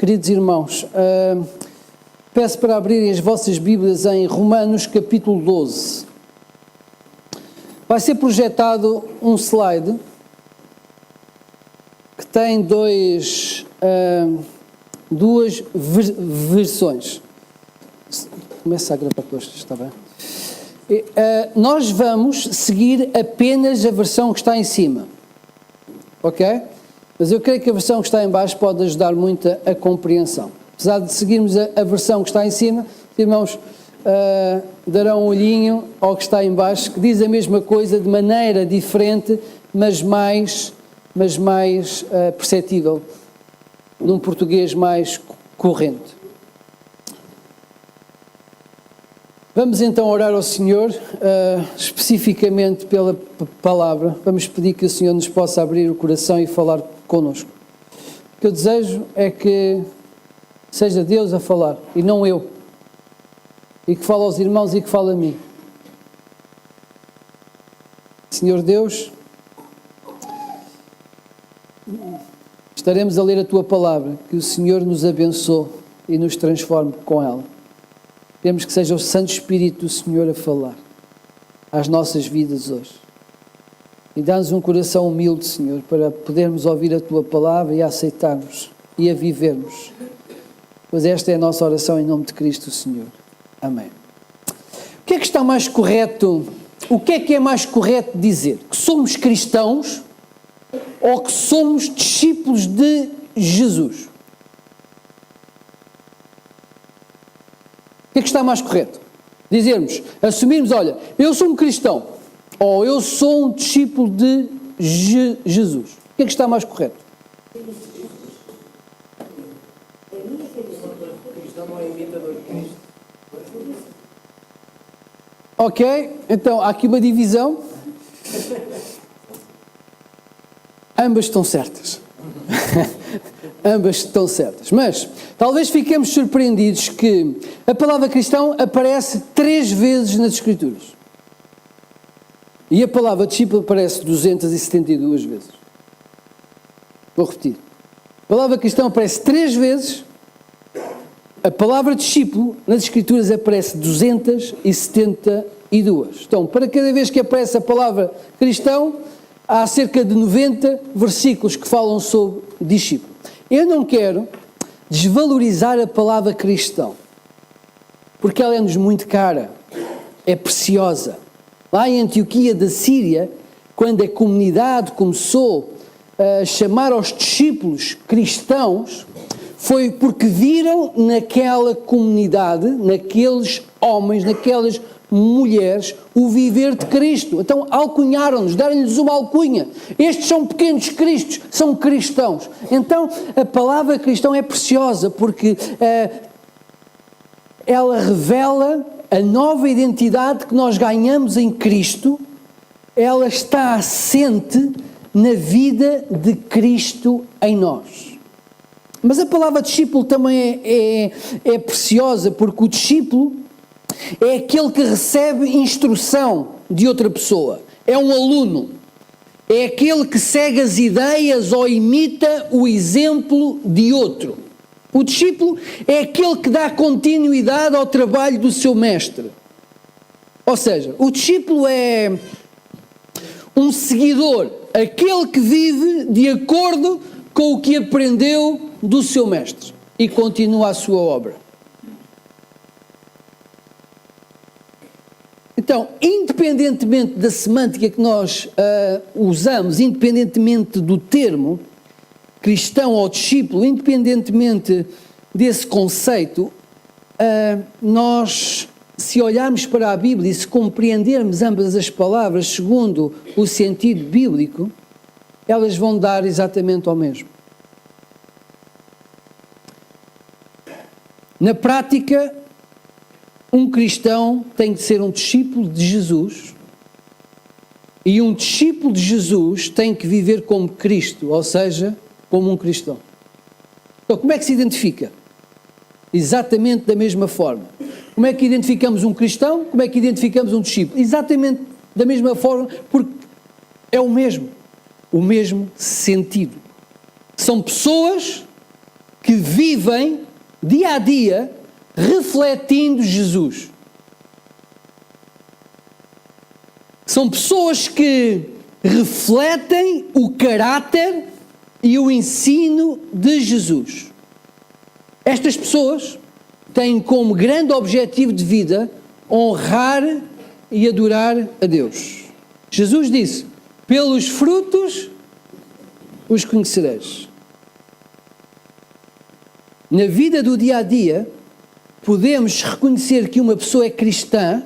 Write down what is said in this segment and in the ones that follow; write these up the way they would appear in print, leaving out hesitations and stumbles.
Queridos irmãos, peço para abrirem as vossas Bíblias em Romanos capítulo 12. Vai ser projetado um slide que tem duas versões. Começa a gravar depois, está bem? Nós vamos seguir apenas a versão que está em cima, ok? Mas eu creio que a versão que está em baixo pode ajudar muito a compreensão. Apesar de seguirmos a versão que está em cima, os irmãos darão um olhinho ao que está em baixo, que diz a mesma coisa de maneira diferente, mas mais perceptível, num português mais corrente. Vamos então orar ao Senhor, especificamente pela palavra. Vamos pedir que o Senhor nos possa abrir o coração e falar connosco. O que eu desejo é que seja Deus a falar e não eu. E que fale aos irmãos e que fale a mim. Senhor Deus, estaremos a ler a Tua palavra, que o Senhor nos abençoe e nos transforme com ela. Queremos que seja o Santo Espírito do Senhor a falar às nossas vidas hoje. E dá-nos um coração humilde, Senhor, para podermos ouvir a Tua palavra e a aceitarmos e a vivermos. Pois esta é a nossa oração em nome de Cristo, Senhor. Amém. O que é que está mais correto? O que é mais correto dizer? Que somos cristãos ou que somos discípulos de Jesus? O que é que está mais correto? Dizermos, assumirmos, olha, eu sou um cristão, ou eu sou um discípulo de Jesus. O que é que está mais correto? Ok, então há aqui uma divisão. Ambas estão certas. Ambas estão certas, mas talvez fiquemos surpreendidos que a palavra cristão aparece 3 vezes nas Escrituras e a palavra discípulo aparece 272 vezes. Vou repetir, a palavra cristão aparece 3 vezes, a palavra discípulo nas Escrituras aparece 272. Então, para cada vez que aparece a palavra cristão, há cerca de 90 versículos que falam sobre discípulo. Eu não quero desvalorizar a palavra cristão, porque ela é-nos muito cara, é preciosa. Lá em Antioquia da Síria, quando a comunidade começou a chamar aos discípulos cristãos, foi porque viram naquela comunidade, naqueles homens, naquelas mulheres, o viver de Cristo. Então alcunharam-nos, deram-lhes uma alcunha. Estes são pequenos cristos, são cristãos. Então a palavra cristão é preciosa porque ela revela a nova identidade que nós ganhamos em Cristo. Ela está assente na vida de Cristo em nós. Mas a palavra discípulo também é preciosa porque o discípulo é aquele que recebe instrução de outra pessoa, é um aluno, é aquele que segue as ideias ou imita o exemplo de outro. O discípulo é aquele que dá continuidade ao trabalho do seu mestre. Ou seja, o discípulo é um seguidor, aquele que vive de acordo com o que aprendeu do seu mestre e continua a sua obra. Então, independentemente da semântica que nós usamos, independentemente do termo cristão ou discípulo, independentemente desse conceito, nós, se olharmos para a Bíblia e se compreendermos ambas as palavras segundo o sentido bíblico, elas vão dar exatamente ao mesmo. Na prática, um cristão tem de ser um discípulo de Jesus e um discípulo de Jesus tem que viver como Cristo, ou seja, como um cristão. Então, como é que se identifica? Exatamente da mesma forma. Como é que identificamos um cristão? Como é que identificamos um discípulo? Exatamente da mesma forma, porque é o mesmo sentido. São pessoas que vivem dia a dia refletindo Jesus. São pessoas que refletem o caráter e o ensino de Jesus. Estas pessoas têm como grande objetivo de vida honrar e adorar a Deus. Jesus disse: pelos frutos os conhecereis. Na vida do dia a dia, podemos reconhecer que uma pessoa é cristã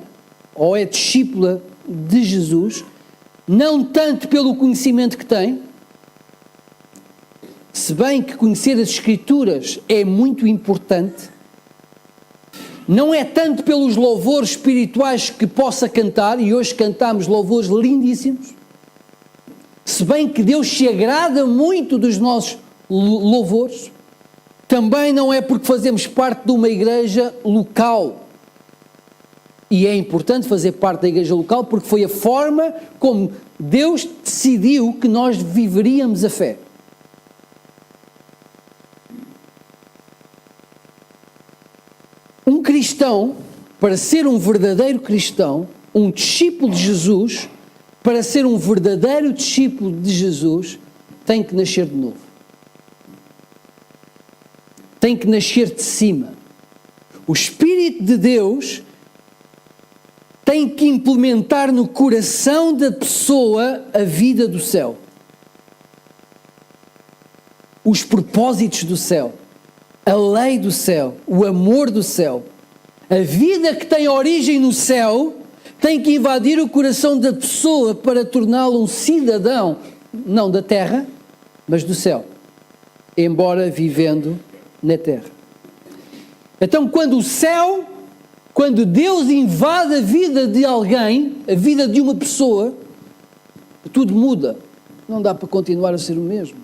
ou é discípula de Jesus, não tanto pelo conhecimento que tem, se bem que conhecer as Escrituras é muito importante, não é tanto pelos louvores espirituais que possa cantar, e hoje cantamos louvores lindíssimos, se bem que Deus se agrada muito dos nossos louvores, também não é porque fazemos parte de uma igreja local. E é importante fazer parte da igreja local porque foi a forma como Deus decidiu que nós viveríamos a fé. Um cristão, para ser um verdadeiro cristão, um discípulo de Jesus, para ser um verdadeiro discípulo de Jesus, tem que nascer de novo. Tem que nascer de cima. O Espírito de Deus tem que implementar no coração da pessoa a vida do céu. Os propósitos do céu. A lei do céu. O amor do céu. A vida que tem origem no céu tem que invadir o coração da pessoa para torná-lo um cidadão, não da terra, mas do céu. Embora vivendo na terra. Então, quando Deus invade a vida de alguém, a vida de uma pessoa, tudo muda. Não dá para continuar a ser o mesmo.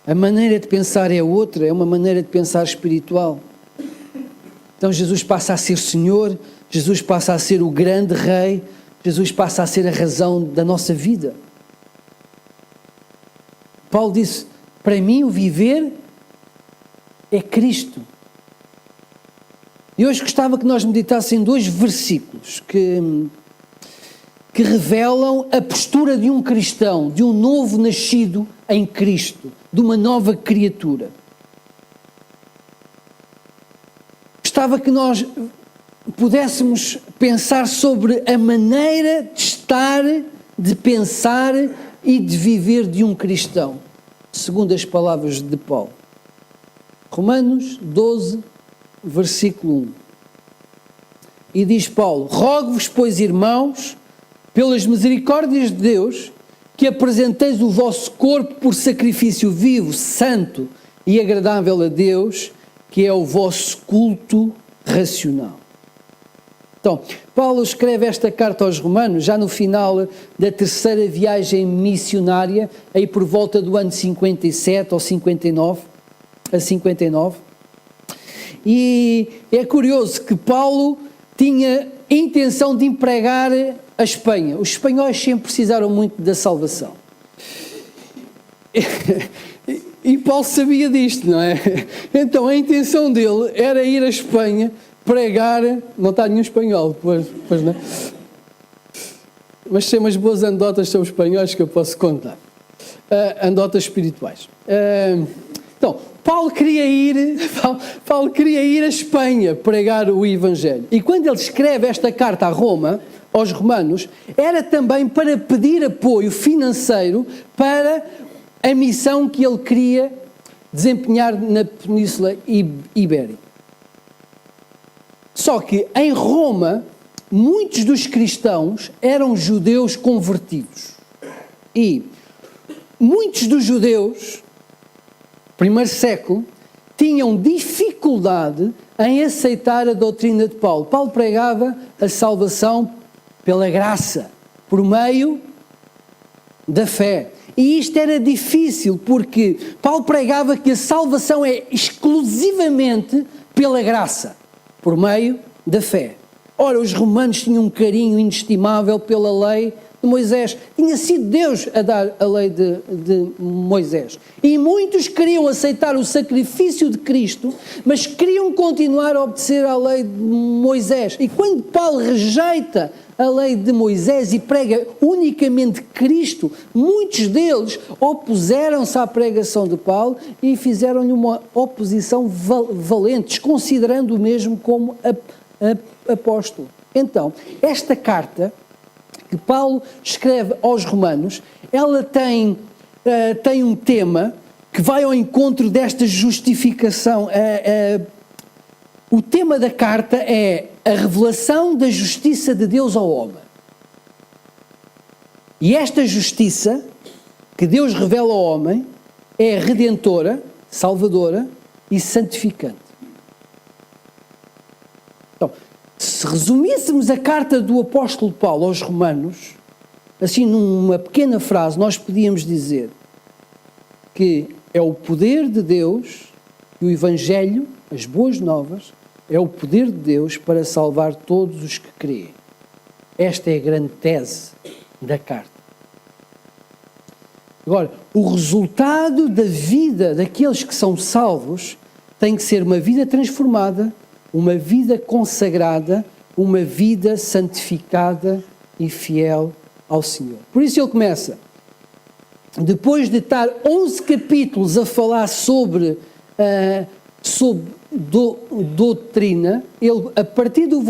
A maneira de pensar é outra, é uma maneira de pensar espiritual. Então Jesus passa a ser Senhor, Jesus passa a ser o grande Rei, Jesus passa a ser a razão da nossa vida. Paulo disse, para mim o viver é Cristo. E hoje gostava que nós meditássemos em 2 versículos que revelam a postura de um cristão, de um novo nascido em Cristo, de uma nova criatura. Gostava que nós pudéssemos pensar sobre a maneira de estar, de pensar e de viver de um cristão, segundo as palavras de Paulo. Romanos 12, versículo 1. E diz Paulo, rogo-vos, pois, irmãos, pelas misericórdias de Deus, que apresenteis o vosso corpo por sacrifício vivo, santo e agradável a Deus, que é o vosso culto racional. Então, Paulo escreve esta carta aos Romanos, já no final da 3ª viagem missionária, aí por volta do ano 57 ou 59, a 59. E é curioso que Paulo tinha intenção de empregar a Espanha. Os espanhóis sempre precisaram muito da salvação. E Paulo sabia disto, não é? Então a intenção dele era ir à Espanha pregar, não está nenhum espanhol, pois não. Mas tem umas boas anedotas sobre espanhóis que eu posso contar. Anedotas espirituais. Então, Paulo queria ir à Espanha pregar o Evangelho. E quando ele escreve esta carta a Roma, aos romanos, era também para pedir apoio financeiro para a missão que ele queria desempenhar na Península Ibérica. Só que em Roma, muitos dos cristãos eram judeus convertidos. E muitos dos judeus, primeiro século, tinham dificuldade em aceitar a doutrina de Paulo. Paulo pregava a salvação pela graça, por meio da fé. E isto era difícil porque Paulo pregava que a salvação é exclusivamente pela graça, por meio da fé. Ora, os romanos tinham um carinho inestimável pela lei de Moisés. Tinha sido Deus a dar a lei de Moisés. E muitos queriam aceitar o sacrifício de Cristo, mas queriam continuar a obedecer à lei de Moisés. E quando Paulo rejeita a lei de Moisés e prega unicamente Cristo, muitos deles opuseram-se à pregação de Paulo e fizeram-lhe uma oposição valente, considerando o mesmo como apóstolo. Então, esta carta que Paulo escreve aos Romanos, ela tem um tema que vai ao encontro desta justificação. O tema da carta é a revelação da justiça de Deus ao homem. E esta justiça que Deus revela ao homem é redentora, salvadora e santificante. Então, se resumíssemos a carta do apóstolo Paulo aos Romanos, assim numa pequena frase, nós podíamos dizer que é o poder de Deus e o Evangelho, as boas novas, é o poder de Deus para salvar todos os que creem. Esta é a grande tese da carta. Agora, o resultado da vida daqueles que são salvos tem que ser uma vida transformada, uma vida consagrada, uma vida santificada e fiel ao Senhor. Por isso ele começa, depois de estar 11 capítulos a falar sobre doutrina, ele, a partir do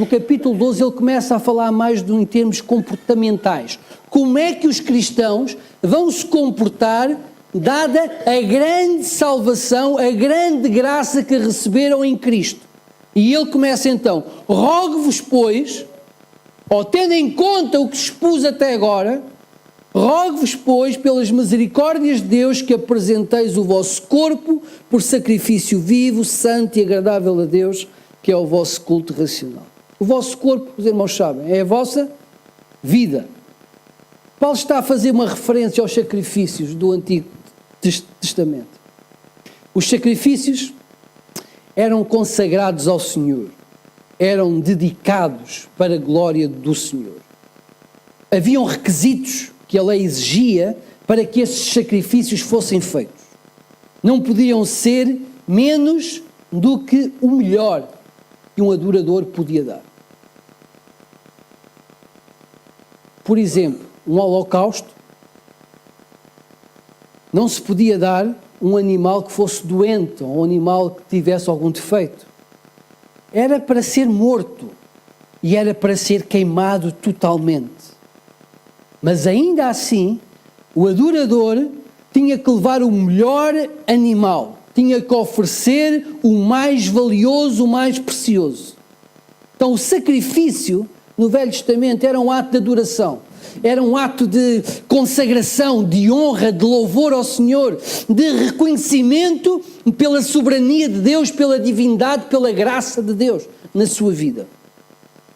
capítulo 12, ele começa a falar mais em termos comportamentais. Como é que os cristãos vão se comportar, dada a grande salvação, a grande graça que receberam em Cristo. E ele começa então, rogo-vos, pois, ou tendo em conta o que expus até agora, rogo-vos, pois, pelas misericórdias de Deus, que apresenteis o vosso corpo por sacrifício vivo, santo e agradável a Deus, que é o vosso culto racional. O vosso corpo, os irmãos sabem, é a vossa vida. Paulo está a fazer uma referência aos sacrifícios do Antigo Testamento. Os sacrifícios eram consagrados ao Senhor, eram dedicados para a glória do Senhor. Haviam requisitos que a lei exigia para que esses sacrifícios fossem feitos. Não podiam ser menos do que o melhor que um adorador podia dar. Por exemplo, um holocausto, não se podia dar um animal que fosse doente ou um animal que tivesse algum defeito. Era para ser morto e era para ser queimado totalmente. Mas ainda assim, o adorador tinha que levar o melhor animal, tinha que oferecer o mais valioso, o mais precioso. Então o sacrifício no Velho Testamento era um ato de adoração, era um ato de consagração, de honra, de louvor ao Senhor, de reconhecimento pela soberania de Deus, pela divindade, pela graça de Deus na sua vida.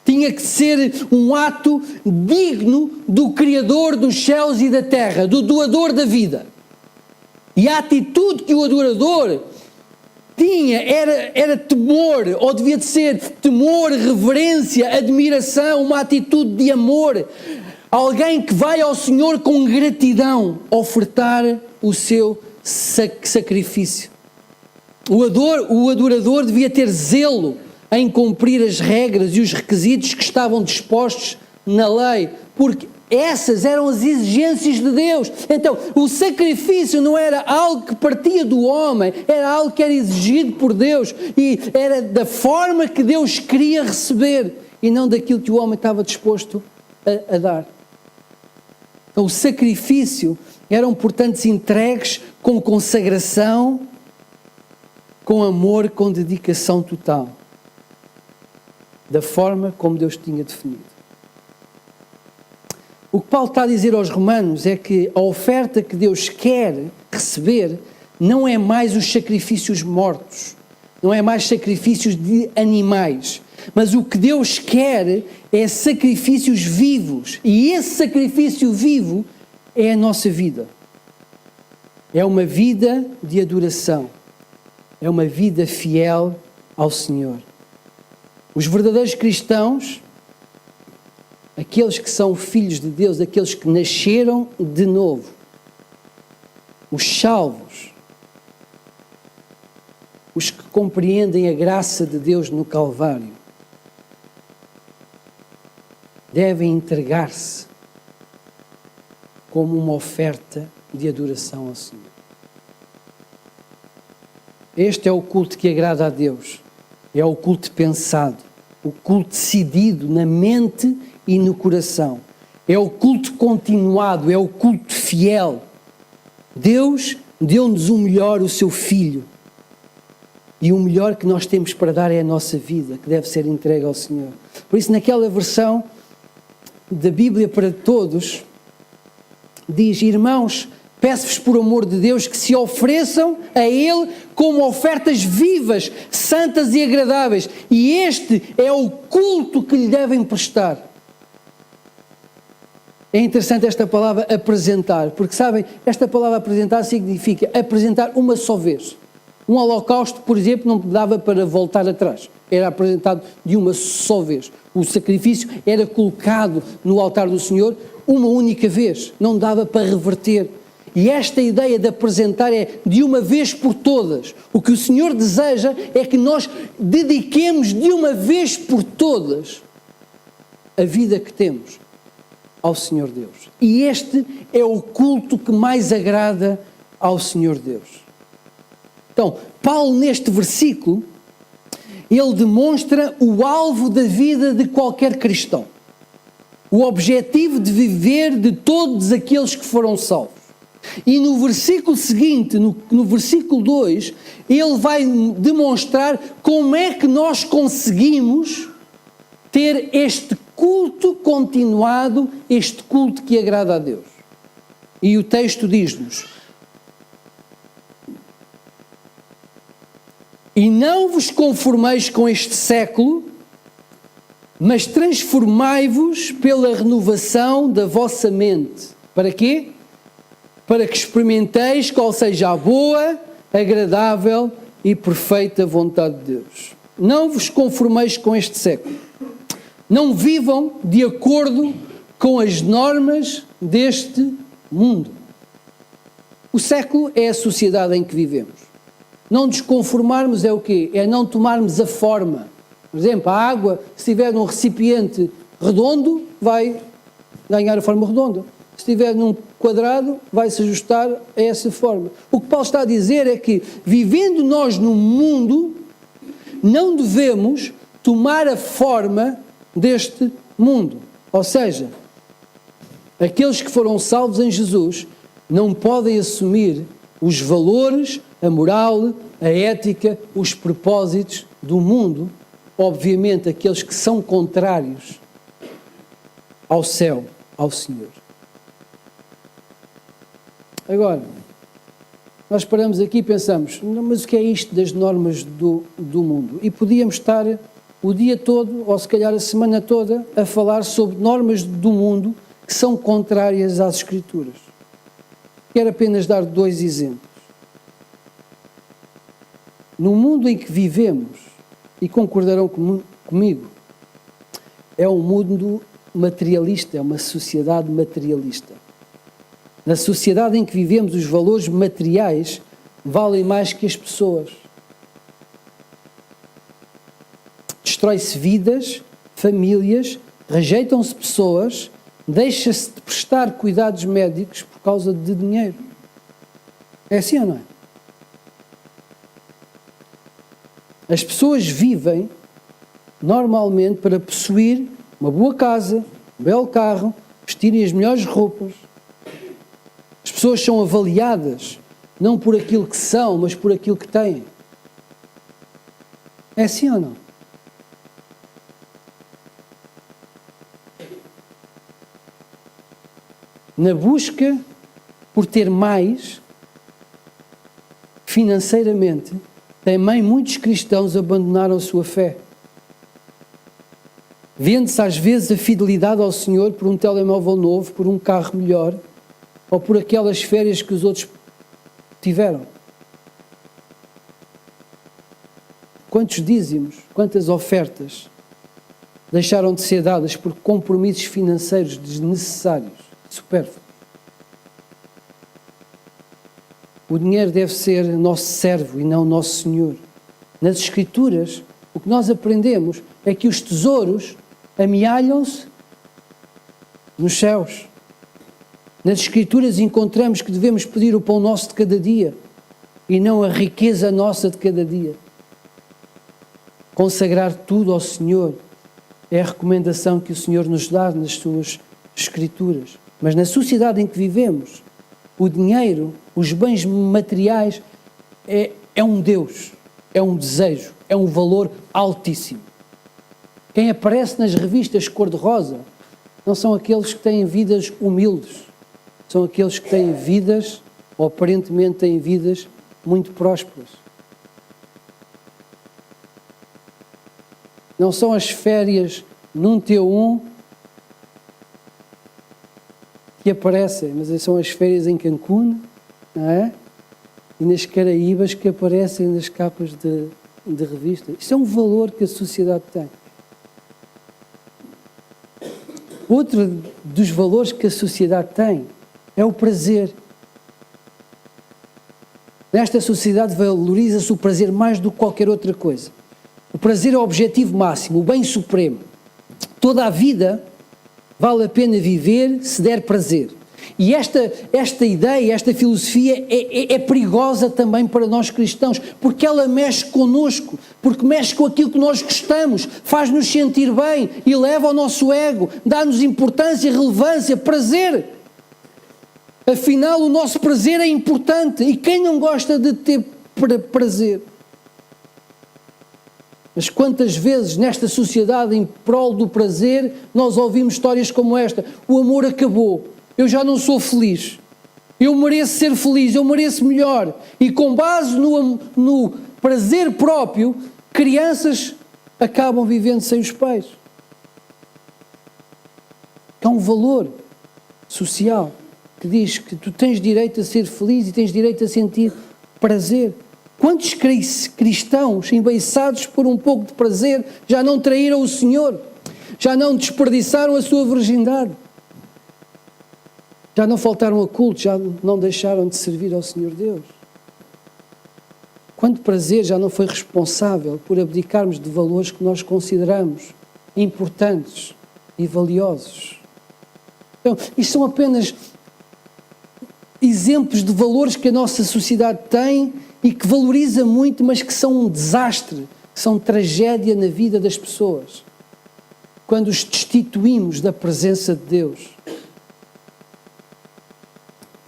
Tinha que ser um ato digno do Criador dos céus e da terra, do doador da vida. E a atitude que o adorador tinha era temor, ou devia de ser temor, reverência, admiração, uma atitude de amor. Alguém que vai ao Senhor com gratidão ofertar o seu sacrifício. O adorador devia ter zelo em cumprir as regras e os requisitos que estavam dispostos na lei, porque essas eram as exigências de Deus. Então, o sacrifício não era algo que partia do homem, era algo que era exigido por Deus e era da forma que Deus queria receber e não daquilo que o homem estava disposto a dar. Então, o sacrifício eram, portanto, entregues com consagração, com amor, com dedicação total, da forma como Deus tinha definido. O que Paulo está a dizer aos Romanos é que a oferta que Deus quer receber não é mais os sacrifícios mortos, não é mais sacrifícios de animais, mas o que Deus quer é sacrifícios vivos, e esse sacrifício vivo é a nossa vida. É uma vida de adoração, é uma vida fiel ao Senhor. Os verdadeiros cristãos aqueles que são filhos de Deus, aqueles que nasceram de novo, os salvos, os que compreendem a graça de Deus no Calvário, devem entregar-se como uma oferta de adoração ao Senhor. Este é o culto que agrada a Deus. É o culto pensado, o culto decidido na mente e no coração. É o culto continuado, é o culto fiel. Deus deu-nos o melhor, o seu Filho. E o melhor que nós temos para dar é a nossa vida, que deve ser entregue ao Senhor. Por isso, naquela versão da Bíblia para todos, diz: irmãos, peço-vos por amor de Deus que se ofereçam a Ele como ofertas vivas, santas e agradáveis. E este é o culto que lhe devem prestar. É interessante esta palavra apresentar, porque sabem, esta palavra apresentar significa apresentar uma só vez. Um holocausto, por exemplo, não dava para voltar atrás. Era apresentado de uma só vez. O sacrifício era colocado no altar do Senhor uma única vez. Não dava para reverter. E esta ideia de apresentar é de uma vez por todas. O que o Senhor deseja é que nós dediquemos de uma vez por todas a vida que temos ao Senhor Deus. E este é o culto que mais agrada ao Senhor Deus. Então, Paulo, neste versículo, ele demonstra o alvo da vida de qualquer cristão. O objetivo de viver de todos aqueles que foram salvos. E no versículo seguinte, no versículo 2, ele vai demonstrar como é que nós conseguimos ter este culto continuado, este culto que agrada a Deus. E o texto diz-nos: e não vos conformeis com este século, mas transformai-vos pela renovação da vossa mente. Para quê? Para que experimenteis qual seja a boa, agradável e perfeita vontade de Deus. Não vos conformeis com este século. Não vivam de acordo com as normas deste mundo. O século é a sociedade em que vivemos. Não nos conformarmos é o quê? É não tomarmos a forma. Por exemplo, a água, se estiver num recipiente redondo, vai ganhar a forma redonda. Se estiver num quadrado, vai se ajustar a essa forma. O que Paulo está a dizer é que, vivendo nós no mundo, não devemos tomar a forma deste mundo. Ou seja, aqueles que foram salvos em Jesus não podem assumir os valores, a moral, a ética, os propósitos do mundo, obviamente aqueles que são contrários ao céu, ao Senhor. Agora, nós paramos aqui e pensamos, mas o que é isto das normas do mundo? E podíamos estar o dia todo, ou se calhar a semana toda, a falar sobre normas do mundo que são contrárias às Escrituras. Quero apenas dar 2 exemplos. No mundo em que vivemos, e concordarão comigo, é um mundo materialista, é uma sociedade materialista. Na sociedade em que vivemos, os valores materiais valem mais que as pessoas. Destrói-se vidas, famílias, rejeitam-se pessoas, deixa-se de prestar cuidados médicos por causa de dinheiro. É assim ou não é? As pessoas vivem normalmente para possuir uma boa casa, um belo carro, vestirem as melhores roupas. As pessoas são avaliadas não por aquilo que são, mas por aquilo que têm. É assim ou não? Na busca por ter mais, financeiramente, também muitos cristãos abandonaram a sua fé. Vende-se às vezes a fidelidade ao Senhor por um telemóvel novo, por um carro melhor, ou por aquelas férias que os outros tiveram. Quantos dízimos, quantas ofertas deixaram de ser dadas por compromissos financeiros desnecessários, supérfluos. O dinheiro deve ser nosso servo e não nosso senhor. Nas Escrituras, o que nós aprendemos é que os tesouros amealham-se nos céus. Nas Escrituras encontramos que devemos pedir o pão nosso de cada dia e não a riqueza nossa de cada dia. Consagrar tudo ao Senhor é a recomendação que o Senhor nos dá nas suas Escrituras. Mas na sociedade em que vivemos, o dinheiro, os bens materiais, é um Deus, é um desejo, é um valor altíssimo. Quem aparece nas revistas cor-de-rosa não são aqueles que têm vidas humildes, são aqueles que têm vidas, ou aparentemente têm vidas, muito prósperas. Não são as férias num T1 que aparecem, mas são as férias em Cancún, não é? E nas Caraíbas que aparecem nas capas de revista. Isto é um valor que a sociedade tem. Outro dos valores que a sociedade tem é o prazer. Nesta sociedade valoriza-se o prazer mais do que qualquer outra coisa. O prazer é o objetivo máximo, o bem supremo. Toda a vida vale a pena viver se der prazer. E esta ideia, esta filosofia é perigosa também para nós cristãos, porque ela mexe connosco, porque mexe com aquilo que nós gostamos, faz-nos sentir bem, eleva o nosso ego, dá-nos importância, relevância, prazer. Afinal, o nosso prazer é importante, e quem não gosta de ter prazer? Mas quantas vezes nesta sociedade em prol do prazer nós ouvimos histórias como esta: o amor acabou, eu já não sou feliz, eu mereço ser feliz, eu mereço melhor. E com base no prazer próprio, crianças acabam vivendo sem os pais. É um valor social que diz que tu tens direito a ser feliz e tens direito a sentir prazer. Quantos cristãos, embeiçados por um pouco de prazer, já não traíram o Senhor? Já não desperdiçaram a sua virgindade? Já não faltaram a culto? Já não deixaram de servir ao Senhor Deus? Quanto prazer já não foi responsável por abdicarmos de valores que nós consideramos importantes e valiosos? Então, isto são apenas exemplos de valores que a nossa sociedade tem e que valoriza muito, mas que são um desastre, que são tragédia na vida das pessoas, quando os destituímos da presença de Deus.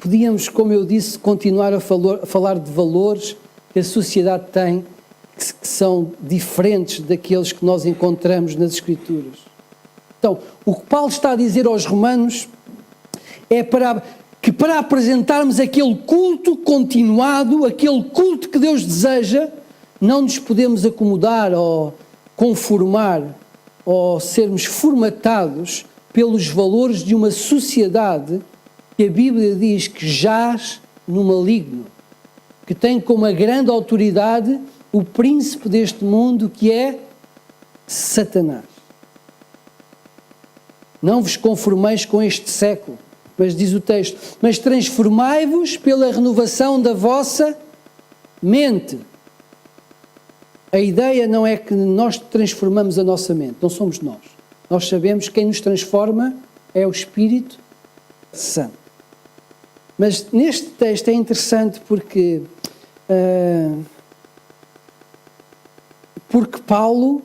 Podíamos, como eu disse, continuar a falar de valores que a sociedade tem, que são diferentes daqueles que nós encontramos nas Escrituras. Então, o que Paulo está a dizer aos Romanos é que para apresentarmos aquele culto continuado, aquele culto que Deus deseja, não nos podemos acomodar ou conformar ou sermos formatados pelos valores de uma sociedade que a Bíblia diz que jaz no maligno, que tem como a grande autoridade o príncipe deste mundo, que é Satanás. Não vos conformeis com este século, mas diz o texto, mas transformai-vos pela renovação da vossa mente. A ideia não é que nós transformamos a nossa mente, não somos nós. Nós sabemos que quem nos transforma é o Espírito Santo. Mas neste texto é interessante porque Paulo,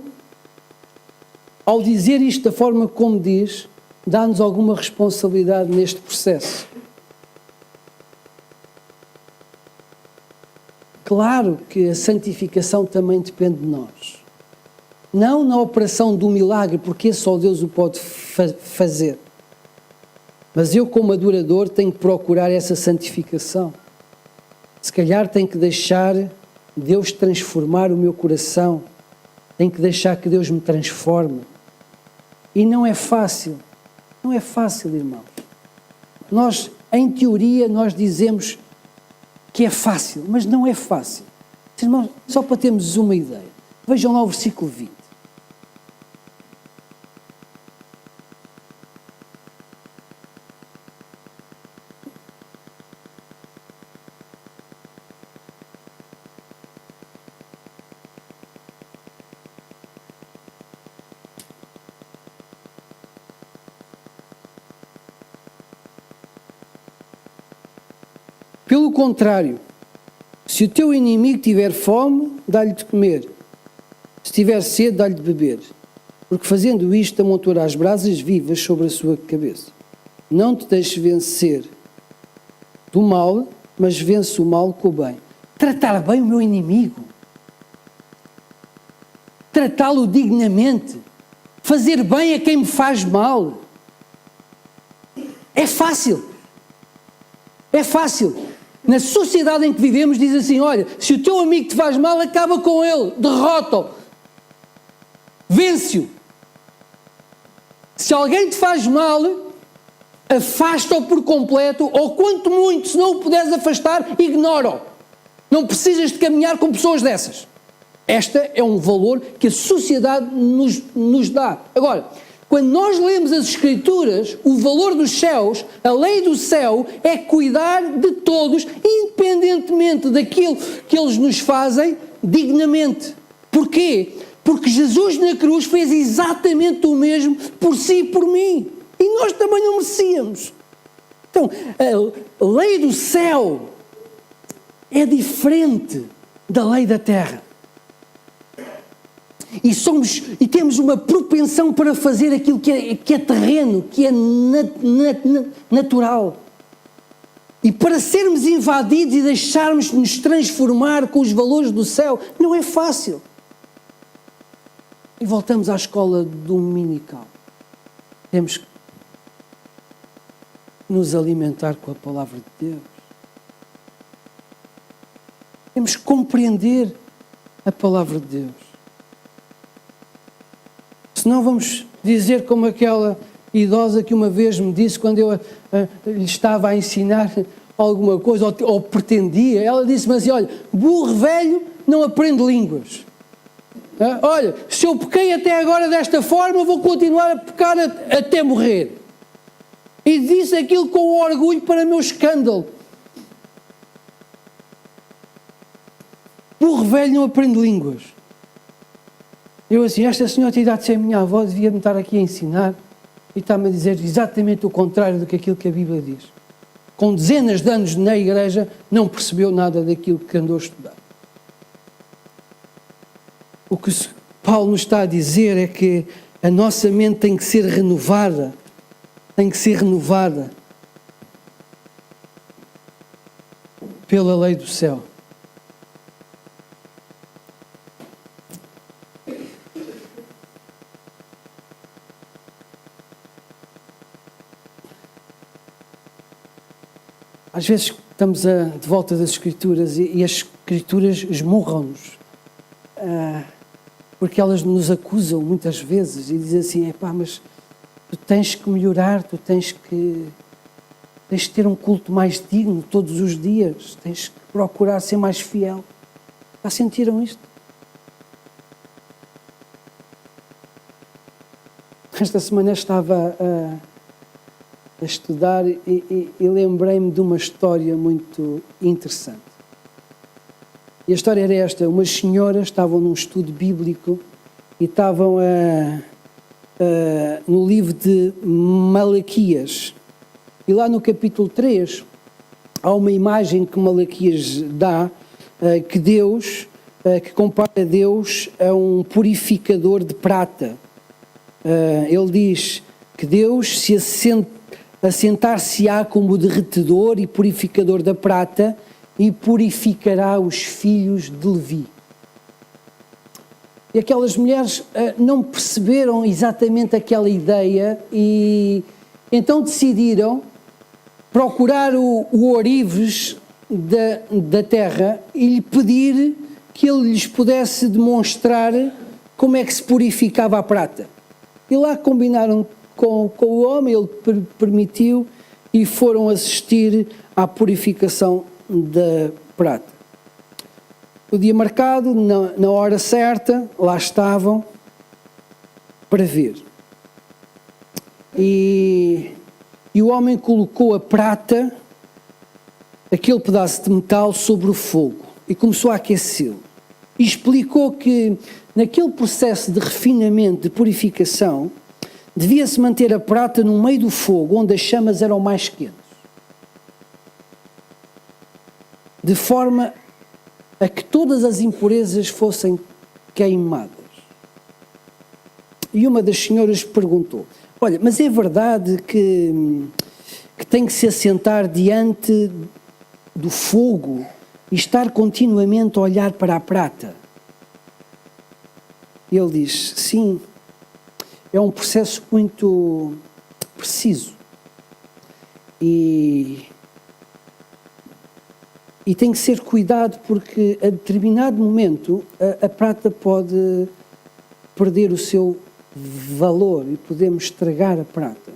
ao dizer isto da forma como diz, dá-nos alguma responsabilidade neste processo. Claro que a santificação também depende de nós. Não na operação do milagre, porque só Deus o pode fazer. Mas eu, como adorador, tenho que procurar essa santificação. Se calhar tenho que deixar Deus transformar o meu coração. Tenho que deixar que Deus me transforme. E não é fácil. Não é fácil, irmãos. Nós, em teoria, nós dizemos que é fácil, mas não é fácil. Irmãos, só para termos uma ideia. Vejam lá o versículo 20. Pelo contrário, se o teu inimigo tiver fome, dá-lhe de comer. Se tiver sede, dá-lhe de beber. Porque fazendo isto, amontoarás brasas vivas sobre a sua cabeça. Não te deixes vencer do mal, mas vence o mal com o bem. Tratar bem o meu inimigo. Tratá-lo dignamente. Fazer bem a quem me faz mal. É fácil. É fácil. Na sociedade em que vivemos diz assim, olha, se o teu amigo te faz mal, acaba com ele, derrota-o, vence-o. Se alguém te faz mal, afasta-o por completo, ou quanto muito, se não o puderes afastar, ignora-o. Não precisas de caminhar com pessoas dessas. Este é um valor que a sociedade nos dá. Agora, quando nós lemos as Escrituras, o valor dos céus, a lei do céu, é cuidar de todos, independentemente daquilo que eles nos fazem, dignamente. Porquê? Porque Jesus na cruz fez exatamente o mesmo por si e por mim. E nós também não merecíamos. Então, a lei do céu é diferente da lei da terra. E temos uma propensão para fazer aquilo que é terreno, que é natural. E para sermos invadidos e deixarmos nos transformar com os valores do céu, não é fácil. E voltamos à escola dominical. Temos que nos alimentar com a palavra de Deus. Temos que compreender a palavra de Deus. Senão vamos dizer como aquela idosa que uma vez me disse quando eu lhe estava a ensinar alguma coisa, ou pretendia, ela disse-me assim, olha, burro velho não aprende línguas. Olha, se eu pequei até agora desta forma, vou continuar a pecar até morrer. E disse aquilo com orgulho para meu escândalo. Burro velho não aprende línguas. Eu assim, esta senhora tem idade de ser minha avó, devia-me estar aqui a ensinar e está-me a dizer exatamente o contrário do que aquilo que a Bíblia diz. Com dezenas de anos na igreja, não percebeu nada daquilo que andou a estudar. O que Paulo nos está a dizer é que a nossa mente tem que ser renovada. Tem que ser renovada pela lei do céu. Às vezes estamos de volta das Escrituras e as Escrituras esmurram-nos, porque elas nos acusam muitas vezes e dizem assim, mas tu tens que melhorar, tu tens que ter um culto mais digno todos os dias, tens que procurar ser mais fiel. Já sentiram isto? Esta semana estava a estudar e lembrei-me de uma história muito interessante. E a história era esta, umas senhoras estavam num estudo bíblico e estavam no livro de Malaquias. E lá no capítulo 3 há uma imagem que Malaquias dá, que Deus, que compara Deus a um purificador de prata. Ele diz que Deus se assentar-se-á como derretedor e purificador da prata e purificará os filhos de Levi. E aquelas mulheres não perceberam exatamente aquela ideia e então decidiram procurar o ourives da terra e lhe pedir que ele lhes pudesse demonstrar como é que se purificava a prata. E lá combinaram com o homem, ele permitiu e foram assistir à purificação da prata. O dia marcado, na hora certa, lá estavam para ver. E o homem colocou a prata, aquele pedaço de metal, sobre o fogo e começou a aquecê-lo. E explicou que naquele processo de refinamento, de purificação, devia-se manter a prata no meio do fogo, onde as chamas eram mais quentes. de forma a que todas as impurezas fossem queimadas. E uma das senhoras perguntou: olha, mas é verdade que tem que se assentar diante do fogo e estar continuamente a olhar para a prata? E ele diz: sim, é um processo muito preciso. E tem que ser cuidado, porque a determinado momento a prata pode perder o seu valor e podemos estragar a prata.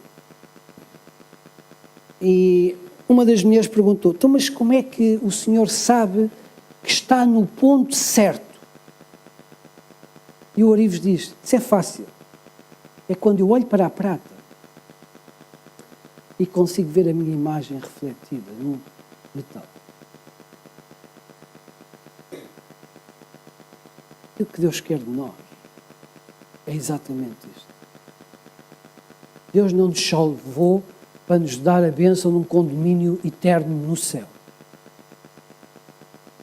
E uma das mulheres perguntou: então, mas como é que o senhor sabe que está no ponto certo? E o Ourives diz: isso é fácil. É quando eu olho para a prata e consigo ver a minha imagem refletida no metal. E o que Deus quer de nós é exatamente isto. Deus não nos salvou para nos dar a bênção num condomínio eterno no céu.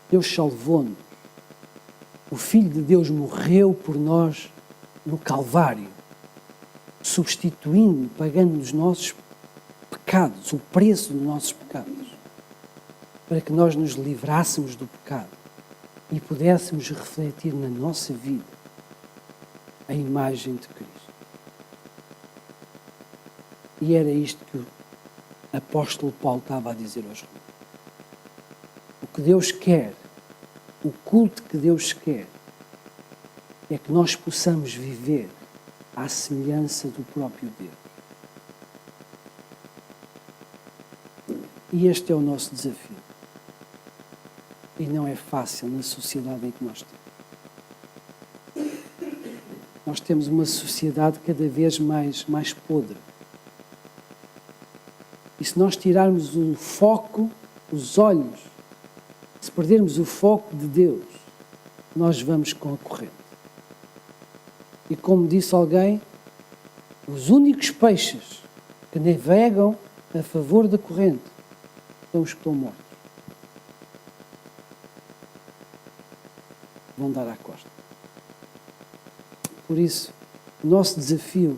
Deus salvou-nos. O Filho de Deus morreu por nós no Calvário, substituindo, pagando os nossos pecados, o preço dos nossos pecados, para que nós nos livrássemos do pecado e pudéssemos refletir na nossa vida a imagem de Cristo. E era isto que o apóstolo Paulo estava a dizer aos Romanos. O que Deus quer, o culto que Deus quer, é que nós possamos viver à semelhança do próprio Deus. E este é o nosso desafio. E não é fácil na sociedade em que nós temos. Nós temos uma sociedade cada vez mais podre. E se nós tirarmos o foco, os olhos, se perdermos o foco de Deus, nós vamos com a corrente. E como disse alguém, os únicos peixes que navegam a favor da corrente são os que estão mortos. Vão dar à costa. Por isso, o nosso desafio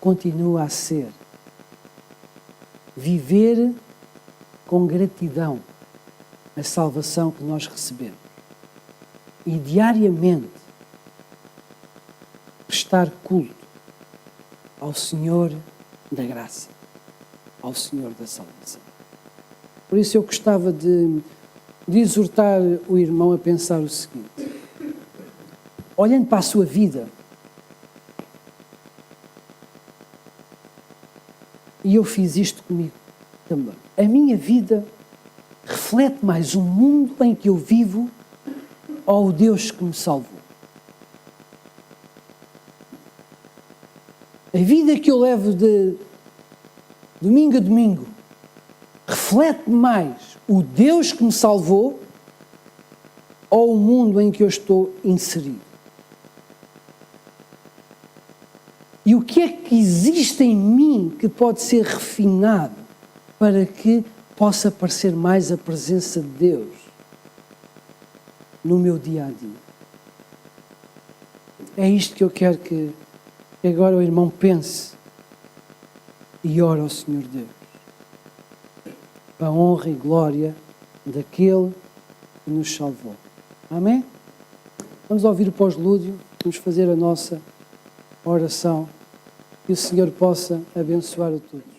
continua a ser viver com gratidão a salvação que nós recebemos e diariamente prestar culto ao Senhor da graça, ao Senhor da salvação. Por isso eu gostava de exortar o irmão a pensar o seguinte: olhando para a sua vida, e eu fiz isto comigo também, a minha vida reflete mais o mundo em que eu vivo ou o Deus que me salvou? A vida que eu levo de domingo a domingo reflete mais o Deus que me salvou ou o mundo em que eu estou inserido? E o que é que existe em mim que pode ser refinado para que possa parecer mais a presença de Deus no meu dia a dia? É isto que eu quero que agora o irmão pense e ore ao Senhor Deus, para a honra e glória daquele que nos salvou. Amém? Vamos ouvir o pós-lúdio, vamos fazer a nossa oração, que o Senhor possa abençoar a todos.